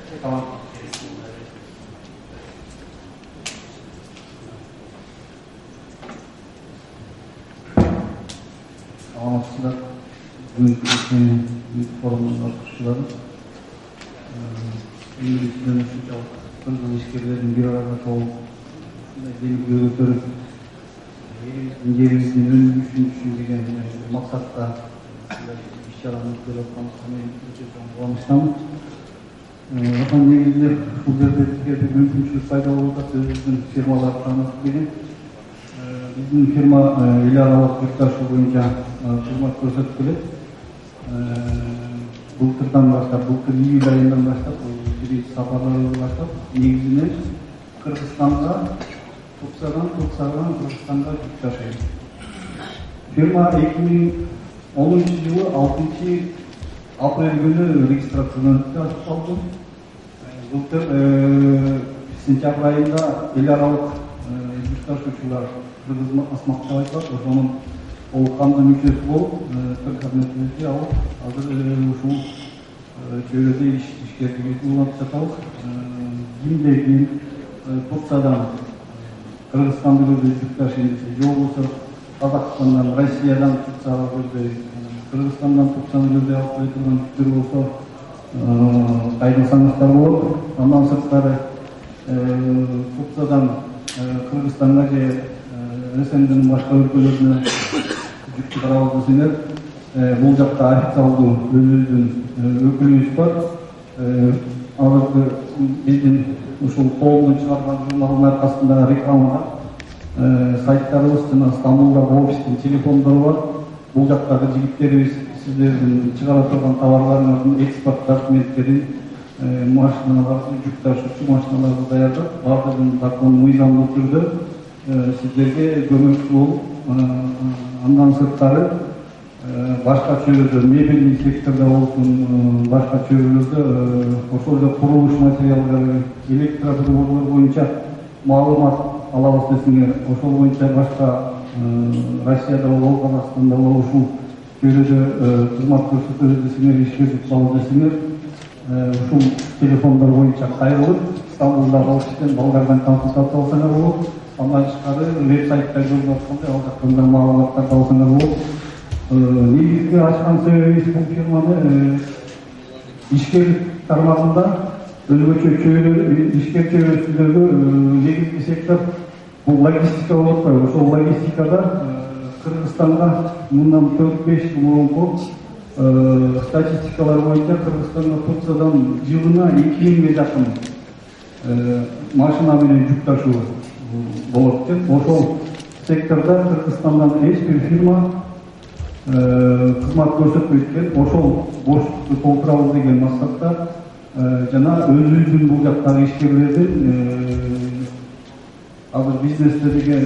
Tamam. Salamatçılar, büyük forumunda kuşçuların İngilizce'den Kırgız işgirlerin bir arada çoğu gelip yürütürüp yerimizin önünü düşündüğün maksatla iş yalanlık yapmamızı kullanmıştım. Vatan negizde bu devletlerde mümkünçülük payda olursa sözümüzün firmalar tanıtılıyor. Bizim firma il aralıq yurttaşı boyunca hizmet ko'rsatib keladi. Былтырдан баштап, былтыр июль айынан баштап, сапарлардан баштап, негізінен Кыргызстанга, Туксадан Кыргызстанга жүк ташыйт. Фирма 2010 жылы 6 апрель күнү регистрациядан өтүп алды. Былтыр сентябрь айында эл аралык жүк ташуучулар Кыргыз астмактабайт бар, ошонун толуккандуу мүчөсү болуп, кызматыбызды алып, азыр ушул чөйрөдө ишкерлигибизди улантып жатабыз. Кимде кийин Турциядан Кыргызстанды көздөй жүк ташыйт, же болбосо Казакстандан, Россиядан Турцияга көздөй, Кыргызстандан Турцияны көздөй алып кете турган жүктөр болсо кайрылсаңыздар болот. Андан сырткары Турциядан Кыргызстанга же СНГнын башка өлкөлөрүнө жүктү карабыз десеңер, бул жакта официалдуу өзүбүздүн өкүлүбүз бар. Азыркы биздин ушул колдон чыгарган журналдын аркасында рекламага сайттарыбыз жана Стамбулдагы офистин телефондору бар. Бул жактагы жигиттерибиз сиздердин чыгара турган товарларыңыздын экспорт документтерин, машиналарды, жүк ташуучу машиналарды даярдап, баардыгын закон мыйзамдуу түрдө сиздерге көмөкчү болуп, андан сырткары башка чөйрөдө, мебельный сектордо болсун, башка чөйрөлөрдө ошол эле курулуш материалдары, электроприборлор боюнча маалымат алабыз десеңер, ошол боюнча башка Россияда болобу, Казакстанда болобу ушул чөйрөдө кызмат көрсөтөбүз десеңер, ишке жукпабыз десеңер, ушул телефондор боюнча кайрылып, Стамбулдагы офистен балдардан консультация алсаңар болот. Андан тышкары веб-сайтта көрүп аткандай ал жактан да маалыматтарды алсаңар болот. Негизги ачкан себебибиз бул фирманы ишкерлик тармагында өзгөчө ишкер чөйрөсүндөгү негизги сектор бул логистика болуп атпайбы? Ошол логистикада Кыргызстанга мындан 4-5 жыл мурунку статистикалар боюнча Кыргызстанга Турциядан жылына 2000ге жакын машина менен жүк ташуу болот деп. Ошол секторда Кыргызстандан эч бир фирма кызмат көрсөтпөйт экен. Ошол боштукту толтурабыз деген максатта жана өзүбүздүн бул жактагы ишкерлердин азыр бизнесте деген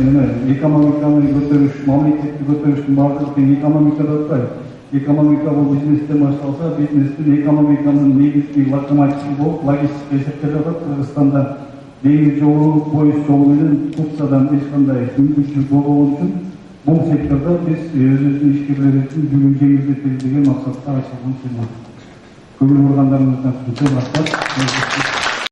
экономиканы көтөрүш, мамлекетти көтөрүштүн баардыгы экономика деп атпайбы? Экономика бул бизнестен башталса, бизнестин экономиканын негизги локомотиви болуп, логистика эсептелип атат. Кыргызстанда деңиз жолу, поезд жолу менен Турциядан эч кандай мүмкүнчүлүк болбогон үчүн бул сектордо биз өзүбүздүн ишкерлер үчүн жүгүн жеңилдетебиз деген максатта ачылган фирма. Көңүл бургандарыңыздан көп рахмат.